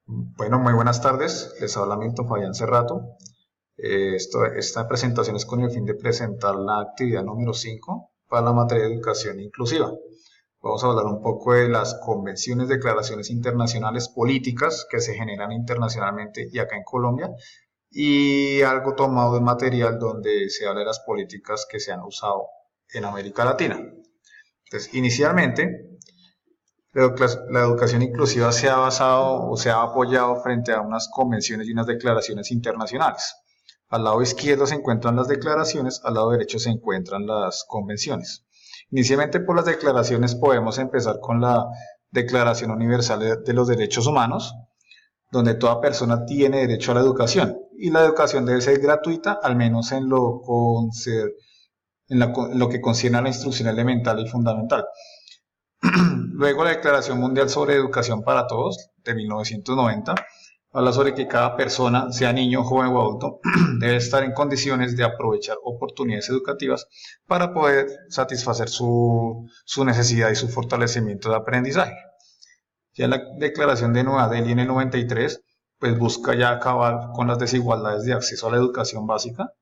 Bueno, muy buenas tardes. Les habla Milton Fabián Cerrato. Esta presentación es con el fin de presentar la actividad número 5 para la materia de educación inclusiva. Vamos a hablar un poco de las convenciones, declaraciones internacionales políticas que se generan internacionalmente y acá en Colombia, y algo tomado de material donde se habla de las políticas que se han usado en América Latina. Entonces, inicialmente, la educación inclusiva se ha basado o se ha apoyado frente a unas convenciones y unas declaraciones internacionales. Al lado izquierdo se encuentran las declaraciones, al lado derecho se encuentran las convenciones. Inicialmente por las declaraciones podemos empezar con la Declaración Universal de los Derechos Humanos, donde toda persona tiene derecho a la educación y la educación debe ser gratuita, al menos en lo que concierne a la instrucción elemental y fundamental. Luego la Declaración Mundial sobre Educación para Todos de 1990 habla sobre que cada persona, sea niño, joven o adulto, debe estar en condiciones de aprovechar oportunidades educativas para poder satisfacer su necesidad y su fortalecimiento de aprendizaje. Ya la Declaración de Nueva Delhi en el 93 pues busca ya acabar con las desigualdades de acceso a la educación básica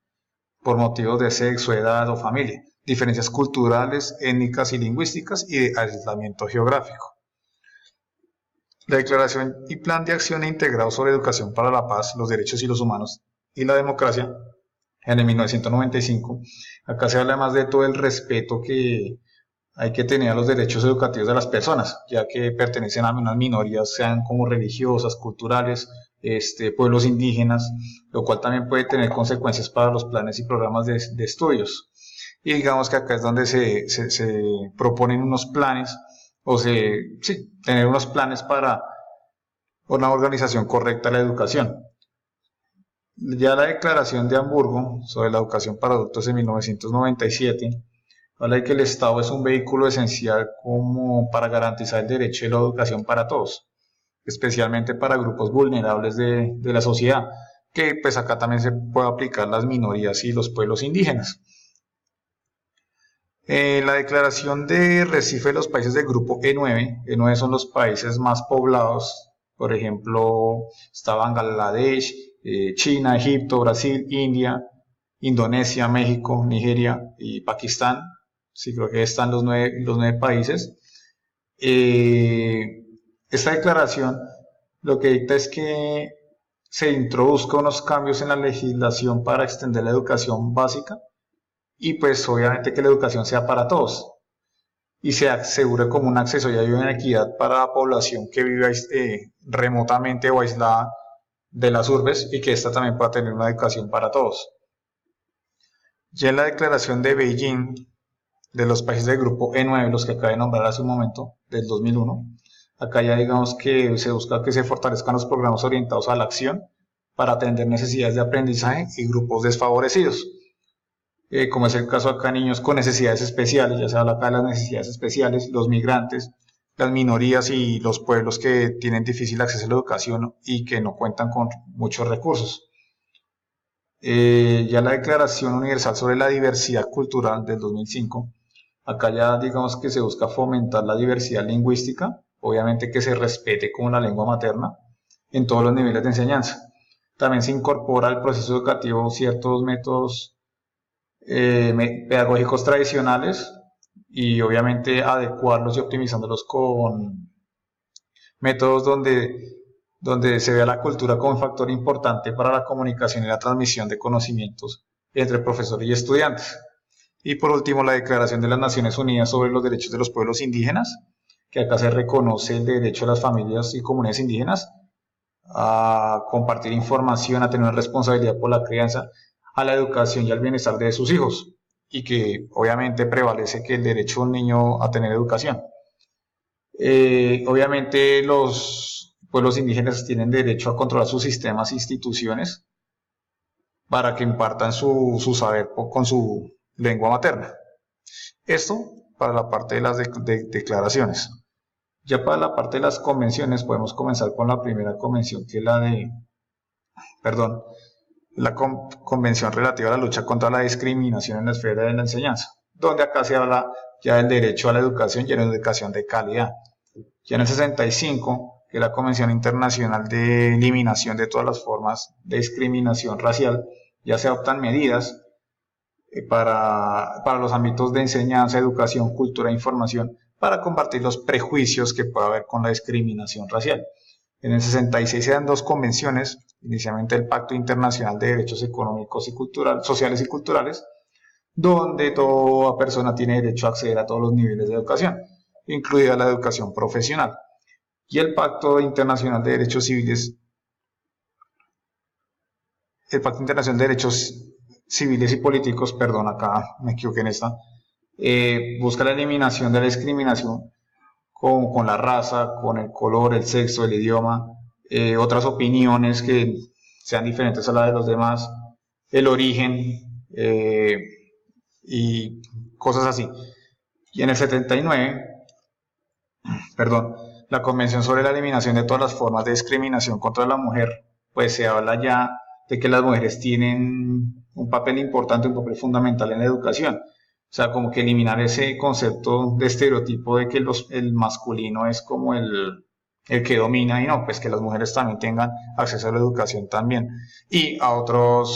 por motivos de sexo, edad o familia, diferencias culturales, étnicas y lingüísticas y de aislamiento geográfico. La Declaración y Plan de Acción Integrado sobre Educación para la Paz, los Derechos y los Humanos y la Democracia en el 1995. Acá se habla más de todo el respeto que hay que tener a los derechos educativos de las personas, ya que pertenecen a unas minorías, sean como religiosas, culturales, pueblos indígenas, lo cual también puede tener consecuencias para los planes y programas de estudios. Y digamos que acá es donde se proponen unos planes, tener unos planes para una organización correcta de la educación. Ya la Declaración de Hamburgo sobre la educación para adultos en 1997 habla de que el Estado es un vehículo esencial como para garantizar el derecho a la educación para todos, especialmente para grupos vulnerables de la sociedad, que pues acá también se puede aplicar las minorías y los pueblos indígenas. La declaración de Recife de los países del grupo E9 son los países más poblados, por ejemplo, está Bangladesh, China, Egipto, Brasil, India, Indonesia, México, Nigeria y Pakistán. Sí, creo que están los nueve países. Eh, Esta declaración lo que dicta es que se introduzca unos cambios en la legislación para extender la educación básica y pues obviamente que la educación sea para todos y se asegure como un acceso y una equidad para la población que vive remotamente o aislada de las urbes y que ésta también pueda tener una educación para todos. Ya en la declaración de Beijing de los países del grupo E9, los que acabé de nombrar hace un momento, del 2001, acá ya digamos que se busca que se fortalezcan los programas orientados a la acción para atender necesidades de aprendizaje y grupos desfavorecidos, como es el caso acá, niños con necesidades especiales, ya se habla acá de las necesidades especiales, los migrantes, las minorías y los pueblos que tienen difícil acceso a la educación y que no cuentan con muchos recursos. Ya la Declaración Universal sobre la Diversidad Cultural del 2005, acá ya digamos que se busca fomentar la diversidad lingüística, obviamente que se respete como la lengua materna en todos los niveles de enseñanza. También se incorpora al proceso educativo ciertos métodos pedagógicos tradicionales y obviamente adecuarlos y optimizándolos con métodos donde se vea la cultura como un factor importante para la comunicación y la transmisión de conocimientos entre profesores y estudiantes. Y por último, la Declaración de las Naciones Unidas sobre los Derechos de los Pueblos Indígenas, que acá se reconoce el derecho de las familias y comunidades indígenas a compartir información, a tener una responsabilidad por la crianza, a la educación y al bienestar de sus hijos, y que obviamente prevalece que el derecho de un niño a tener educación. Obviamente los pueblos indígenas tienen derecho a controlar sus sistemas e instituciones para que impartan su saber con su lengua materna. Esto para la parte de las declaraciones. Ya para la parte de las convenciones podemos comenzar con la primera convención, que es la convención relativa a la lucha contra la discriminación en la esfera de la enseñanza, donde acá se habla ya del derecho a la educación y a la educación de calidad. Ya en el 65 que es la Convención Internacional de Eliminación de todas las formas de discriminación racial, ya se adoptan medidas para los ámbitos de enseñanza, educación, cultura e información para combatir los prejuicios que puede haber con la discriminación racial. En el 66 se dan dos convenciones, inicialmente el Pacto Internacional de Derechos Económicos y Sociales y Culturales, donde toda persona tiene derecho a acceder a todos los niveles de educación, incluida la educación profesional. Y el Pacto Internacional de Derechos Civiles, el Pacto Internacional de Derechos Civiles y Políticos, perdón, acá me equivoqué en esta, busca la eliminación de la discriminación con la raza, con el color, el sexo, el idioma, otras opiniones que sean diferentes a las de los demás, el origen y cosas así. Y en el 79, la Convención sobre la Eliminación de todas las formas de discriminación contra la mujer, pues se habla ya de que las mujeres tienen un papel importante, un papel fundamental en la educación. O sea, como que eliminar ese concepto de estereotipo de que el masculino es como el que domina, y no, pues que las mujeres también tengan acceso a la educación también y a otra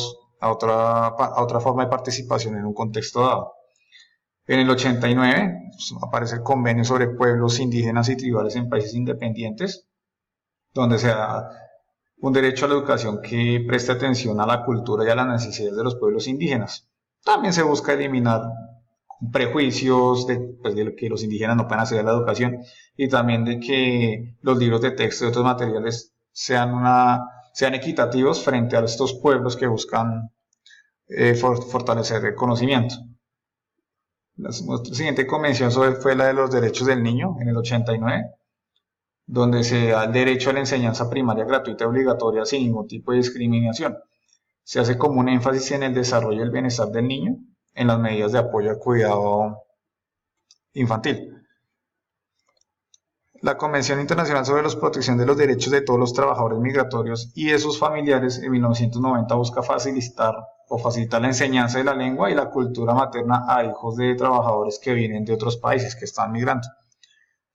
forma de participación en un contexto dado. En el 89 aparece el Convenio sobre Pueblos Indígenas y Tribales en Países Independientes, donde se da un derecho a la educación que preste atención a la cultura y a las necesidades de los pueblos indígenas. También se busca eliminar prejuicios de que los indígenas no pueden acceder a la educación, y también de que los libros de texto y otros materiales sean equitativos frente a estos pueblos que buscan fortalecer el conocimiento. La siguiente convención fue la de los derechos del niño en el 89, donde se da el derecho a la enseñanza primaria gratuita y obligatoria sin ningún tipo de discriminación. Se hace como un énfasis en el desarrollo y el bienestar del niño en las medidas de apoyo al cuidado infantil. La Convención Internacional sobre la Protección de los Derechos de todos los trabajadores migratorios y de sus familiares en 1990 busca facilitar la enseñanza de la lengua y la cultura materna a hijos de trabajadores que vienen de otros países que están migrando.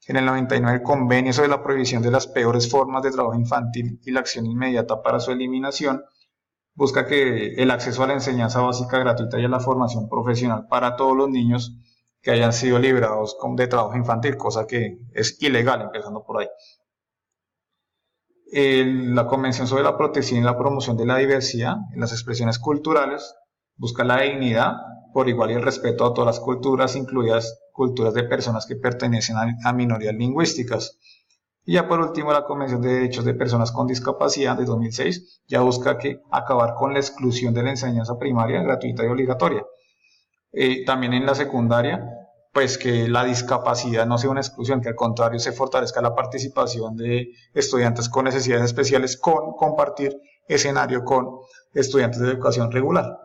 En el 99, el Convenio sobre la prohibición de las peores formas de trabajo infantil y la acción inmediata para su eliminación busca que el acceso a la enseñanza básica gratuita y a la formación profesional para todos los niños que hayan sido liberados de trabajo infantil, cosa que es ilegal, empezando por ahí. La Convención sobre la Protección y la Promoción de la Diversidad en las expresiones culturales busca la dignidad por igual y el respeto a todas las culturas, incluidas culturas de personas que pertenecen a minorías lingüísticas. Y ya por último, la Convención de Derechos de Personas con Discapacidad de 2006 ya busca acabar con la exclusión de la enseñanza primaria gratuita y obligatoria. También en la secundaria, pues que la discapacidad no sea una exclusión, que al contrario se fortalezca la participación de estudiantes con necesidades especiales con compartir escenario con estudiantes de educación regular.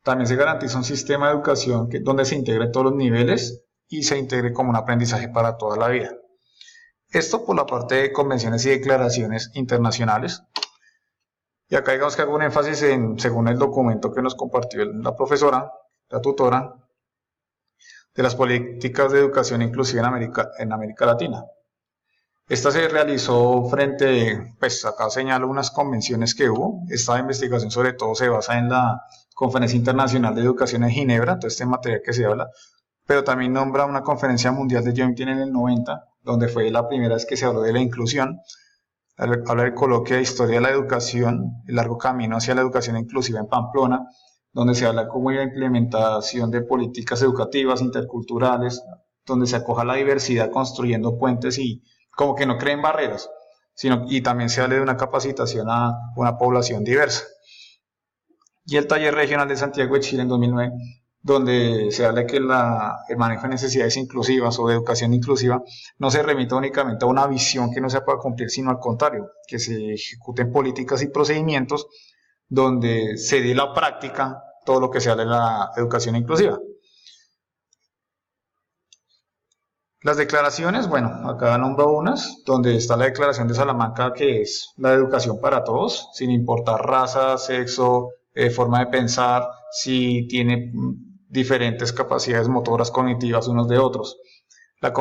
También se garantiza un sistema de educación donde se integre todos los niveles y se integre como un aprendizaje para toda la vida. Esto por la parte de convenciones y declaraciones internacionales. Y acá digamos que hago un énfasis según el documento que nos compartió la profesora, la tutora, de las políticas de educación inclusiva en América Latina. Esta se realizó pues acá señalo unas convenciones que hubo. Esta investigación sobre todo se basa en la Conferencia Internacional de Educación en Ginebra, entonces este material que se habla, pero también nombra una conferencia mundial de Joinville en el 90, donde fue la primera vez que se habló de la inclusión. Habla del coloquio de Historia de la Educación, el largo camino hacia la educación inclusiva en Pamplona, donde se habla como de la implementación de políticas educativas interculturales, donde se acoja la diversidad construyendo puentes y como que no creen barreras, y también se habla de una capacitación a una población diversa. Y el taller regional de Santiago de Chile en 2009, donde se habla de que el manejo de necesidades inclusivas o de educación inclusiva no se remita únicamente a una visión que no se pueda cumplir, sino al contrario, que se ejecuten políticas y procedimientos donde se dé la práctica todo lo que se habla de la educación inclusiva. Las declaraciones, bueno, acá nombro unas, donde está la declaración de Salamanca, que es la educación para todos, sin importar raza, sexo, forma de pensar, si tiene diferentes capacidades motoras cognitivas unos de otros.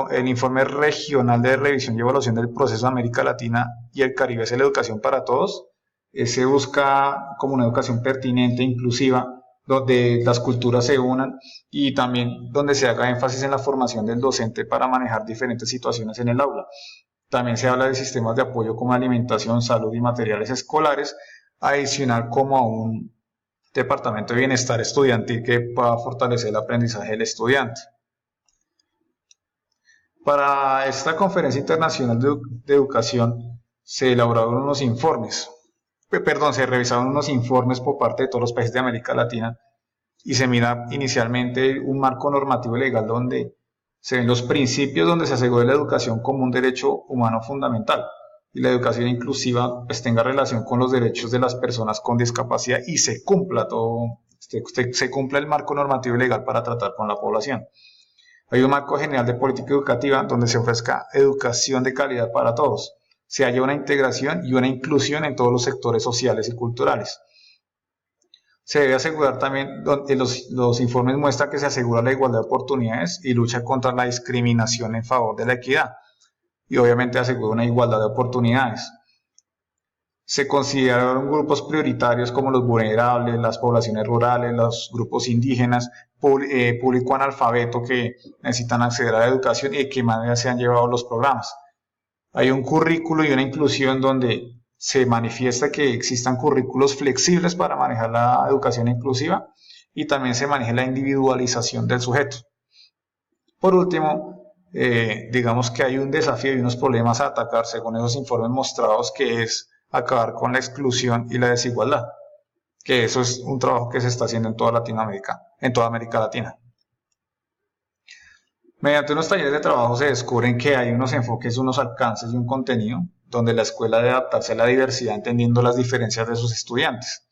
El informe regional de revisión y evaluación del proceso de América Latina y el Caribe es la educación para todos. Se busca como una educación pertinente, inclusiva, donde las culturas se unan y también donde se haga énfasis en la formación del docente para manejar diferentes situaciones en el aula. También se habla de sistemas de apoyo como alimentación, salud y materiales escolares, adicional como a un departamento de bienestar estudiantil que pueda fortalecer el aprendizaje del estudiante. Para esta conferencia internacional de educación se elaboraron unos informes, se revisaron unos informes por parte de todos los países de América Latina y se mira inicialmente un marco normativo legal donde se ven los principios donde se asegura la educación como un derecho humano fundamental y la educación inclusiva pues tenga relación con los derechos de las personas con discapacidad y se cumpla todo, se cumpla el marco normativo legal para tratar con la población. Hay un marco general de política educativa donde se ofrezca educación de calidad para todos. Se haya una integración y una inclusión en todos los sectores sociales y culturales. Se debe asegurar también, los informes muestran que se asegura la igualdad de oportunidades y lucha contra la discriminación en favor de la equidad. Y obviamente asegura una igualdad de oportunidades. Se consideraron grupos prioritarios como los vulnerables, las poblaciones rurales, los grupos indígenas, público analfabeto que necesitan acceder a la educación y de qué manera se han llevado los programas. Hay un currículo y una inclusión donde se manifiesta que existan currículos flexibles para manejar la educación inclusiva y también se maneja la individualización del sujeto. Por último, digamos que hay un desafío y unos problemas a atacar según esos informes mostrados, que es acabar con la exclusión y la desigualdad, que eso es un trabajo que se está haciendo en toda Latinoamérica, en toda América Latina. Mediante unos talleres de trabajo se descubren que hay unos enfoques, unos alcances y un contenido donde la escuela debe adaptarse a la diversidad entendiendo las diferencias de sus estudiantes.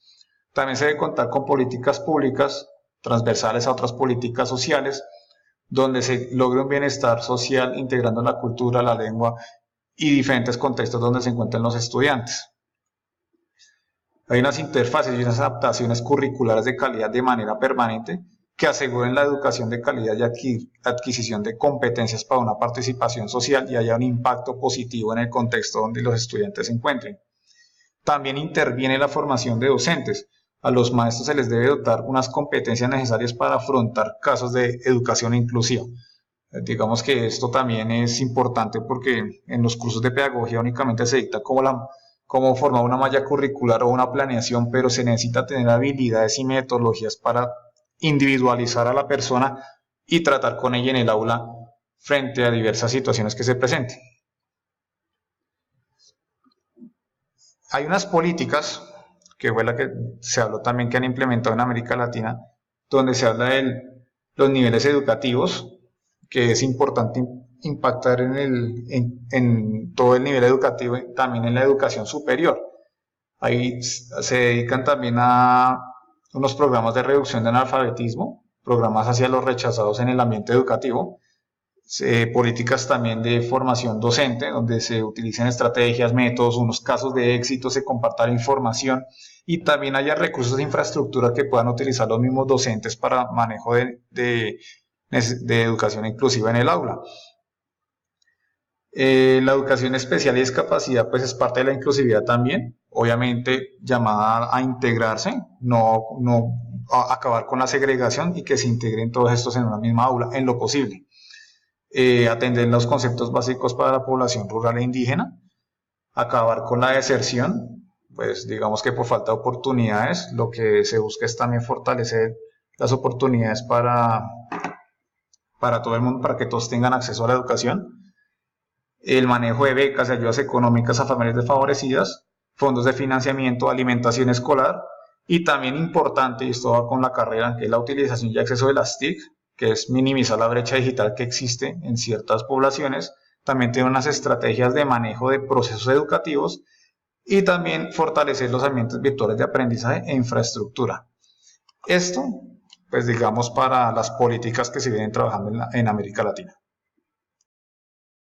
También se debe contar con políticas públicas transversales a otras políticas sociales donde se logre un bienestar social integrando la cultura, la lengua y diferentes contextos donde se encuentran los estudiantes. Hay unas interfaces y unas adaptaciones curriculares de calidad de manera permanente que aseguren la educación de calidad y adquisición de competencias para una participación social y haya un impacto positivo en el contexto donde los estudiantes se encuentren. También interviene la formación de docentes. A los maestros se les debe dotar unas competencias necesarias para afrontar casos de educación inclusiva. Digamos que esto también es importante porque en los cursos de pedagogía únicamente se dicta cómo formar una malla curricular o una planeación, pero se necesita tener habilidades y metodologías para individualizar a la persona y tratar con ella en el aula frente a diversas situaciones que se presenten. Hay unas políticas, que fue la que se habló también, que han implementado en América Latina, donde se habla de los niveles educativos, que es importante impactar en todo el nivel educativo y también en la educación superior. Ahí se dedican también a unos programas de reducción de analfabetismo, programas hacia los rechazados en el ambiente educativo, políticas también de formación docente, donde se utilicen estrategias, métodos, unos casos de éxito, se comparta la información y también haya recursos de infraestructura que puedan utilizar los mismos docentes para manejo de educación inclusiva en el aula. La educación especial y discapacidad pues es parte de la inclusividad también, obviamente llamada a integrarse, no a acabar con la segregación y que se integren todos estos en una misma aula en lo posible. Atender los conceptos básicos para la población rural e indígena, acabar con la deserción, pues digamos que por falta de oportunidades, lo que se busca es también fortalecer las oportunidades para todo el mundo, para que todos tengan acceso a la educación, el manejo de becas y ayudas económicas a familias desfavorecidas, fondos de financiamiento, alimentación escolar y también importante, y esto va con la carrera, que es la utilización y acceso de las TIC, que es minimizar la brecha digital que existe en ciertas poblaciones, también tiene unas estrategias de manejo de procesos educativos y también fortalecer los ambientes virtuales de aprendizaje e infraestructura. Esto, pues digamos, para las políticas que se vienen trabajando en América Latina.